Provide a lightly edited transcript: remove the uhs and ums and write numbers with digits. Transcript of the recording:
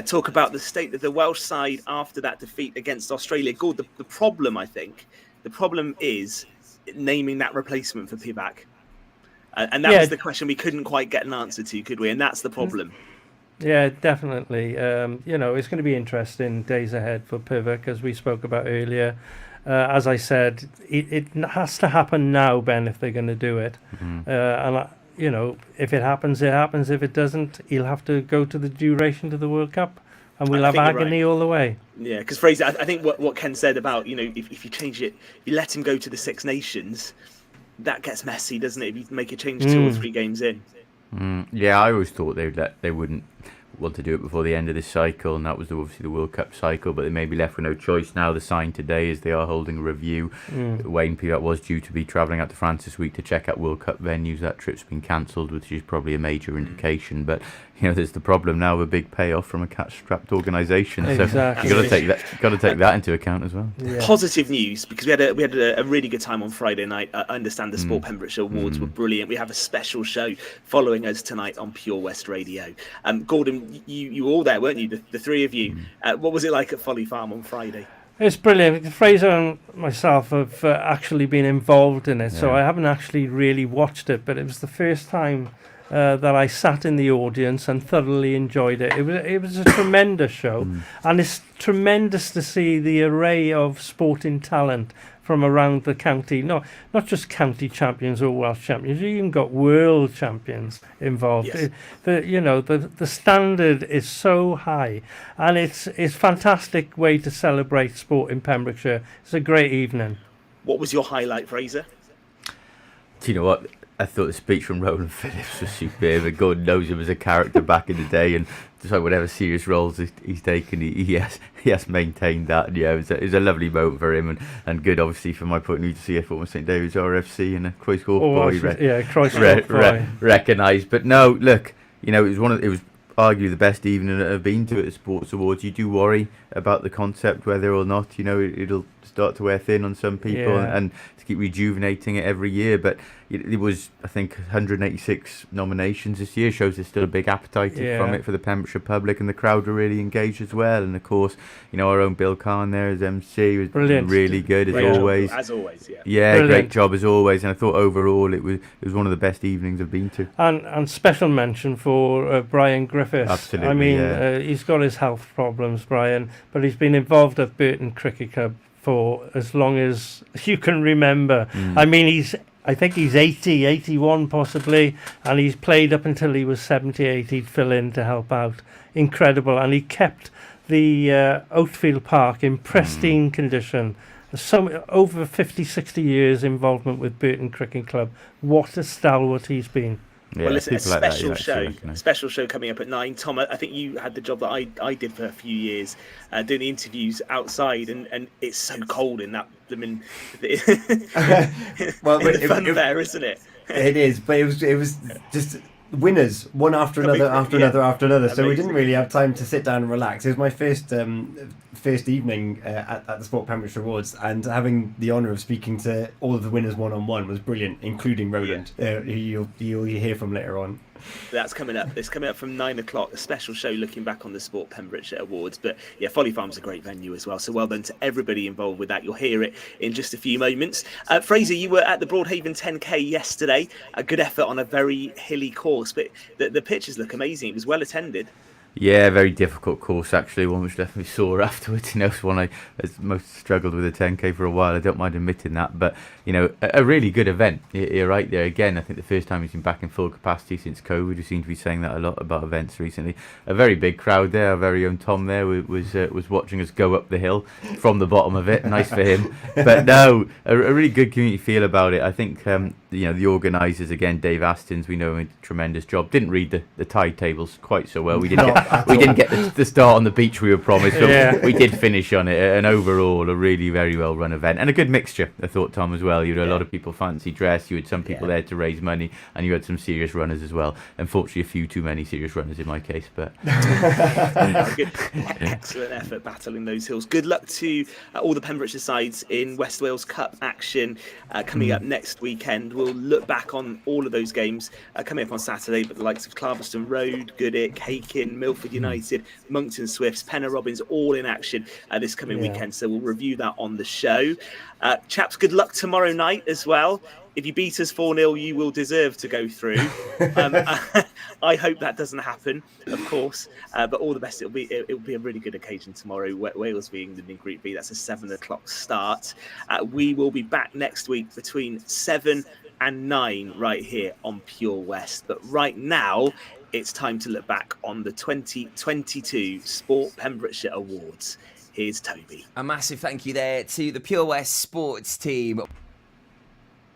talk about the state of the Welsh side after that defeat against Australia. Gord, the problem, I think, is naming that replacement for Pivac. And that was the question we couldn't quite get an answer to, could we? And that's the problem. Yeah, definitely. It's going to be interesting days ahead for Pivac, as we spoke about earlier. As I said, it has to happen now, Ben, if they're going to do it. If it happens, it happens. If it doesn't, he'll have to go to the duration to the World Cup, and we'll have agony all the way. Yeah, because Fraser, I think what Ken said about, if you change it, if you let him go to the Six Nations, that gets messy, doesn't it? If you make a change 2 or 3 games in. Yeah, I always thought they wouldn't want to do it before the end of this cycle, and that was obviously the World Cup cycle, but they may be left with no choice now. The sign today is they are holding a review. Wayne Pivac was due to be travelling out to France this week to check out World Cup venues. That trip's been cancelled, which is probably a major indication. But there's the problem now of a big payoff from a cash-strapped organisation. Exactly. So you've got to take that into account as well. Yeah. Positive news, because we had a really good time on Friday night. I understand the Sport Pembrokeshire Awards were brilliant. We have a special show following us tonight on Pure West Radio. Gordon, you were all there, weren't you? The 3 of you. What was it like at Folly Farm on Friday? It's brilliant. Fraser and myself have actually been involved in it, so I haven't actually really watched it, but it was the first time that I sat in the audience and thoroughly enjoyed it. It was a tremendous show, and it's tremendous to see the array of sporting talent from around the county. Not just county champions or Welsh champions. You even got world champions involved. Yes. The standard is so high, and it's a fantastic way to celebrate sport in Pembrokeshire. It's a great evening. What was your highlight, Fraser? Do you know what? I thought the speech from Rowland Phillips was superb, and God knows him as a character back in the day, and despite whatever serious roles he's taken, he has maintained that. And it was a lovely moment for him, and good, obviously, from my point of view, to see a former St David's RFC and a Croesthorpe boy recognised. But no, look, it was arguably the best evening I've been to at the Sports Awards. You do worry about the concept, whether or not it'll start to wear thin on some people, and to keep rejuvenating it every year. But it was, I think, 186 nominations this year. Shows there's still a big appetite from it for the Pembrokeshire public, and the crowd were really engaged as well. And of course, our own Bill Kahn there as MC was brilliant, really good as always. As always, great job as always. And I thought overall it was one of the best evenings I've been to. And special mention for Brian Griffiths. Absolutely, I mean, he's got his health problems, Brian, but he's been involved at Burton Cricket Club for as long as you can remember. I mean, I think he's 80, 81 possibly, and he's played up until he was 78. He'd fill in to help out. Incredible. And he kept the Oatfield Park in pristine condition. Over 50, 60 years involvement with Burton Cricket Club. What a stalwart he's been. Well, listen, a special show coming up at 9. Tom, I think you had the job that I did for a few years, doing the interviews outside, and it's so cold in that. Well, there, isn't it? It is, but it was just winners, one after another, after another. Amazing. So we didn't really have time to sit down and relax. It was my first evening at the Sport Pembrokeshire Awards, and having the honour of speaking to all of the winners one-on-one was brilliant, including Rowland, who you'll hear from later on. That's coming up. It's coming up from 9 o'clock, a special show looking back on the Sport Pembrokeshire Awards. But Folly Farm's a great venue as well, so well done to everybody involved with that. You'll hear it in just a few moments. Fraser, you were at the Broadhaven 10K yesterday. A good effort on a very hilly course, but the pictures look amazing. It was well attended. Yeah, very difficult course actually, one which left me sore afterwards. It's one I most struggled with a 10k for a while. I don't mind admitting that, but a really good event. You're right there again. I think the first time he's been back in full capacity since COVID. We seem to be saying that a lot about events recently. A very big crowd there. Our very own Tom there was watching us go up the hill from the bottom of it. Nice for him. But no, a really good community feel about it. I think the organisers again, Dave Astons, we know, did a tremendous job. Didn't read the tide tables quite so well. We didn't get the start on the beach we were promised, but we did finish on it. And overall, a really very well run event, and a good mixture, I thought, Tom, as well. You had a lot of people fancy dress. You had some people there to raise money, and you had some serious runners as well. Unfortunately, a few too many serious runners in my case, but excellent effort battling those hills. Good luck to all the Pembrokeshire sides in West Wales Cup action coming up next weekend. We'll look back on all of those games coming up on Saturday, but the likes of Clarbeston Road, Goodwick, Hakin, Milford Guildford United, Moncton Swifts, Penner Robins, all in action this coming weekend. So we'll review that on the show. Chaps, good luck tomorrow night as well. If you beat us 4-0, you will deserve to go through. I hope that doesn't happen, of course. But all the best. It'll be a really good occasion tomorrow. Wales v England in Group B. That's a 7 o'clock start. We will be back next week between 7 and 9 right here on Pure West. But right now, it's time to look back on the 2022 Sport Pembrokeshire Awards. Here's Toby. A massive thank you there to the Pure West sports team.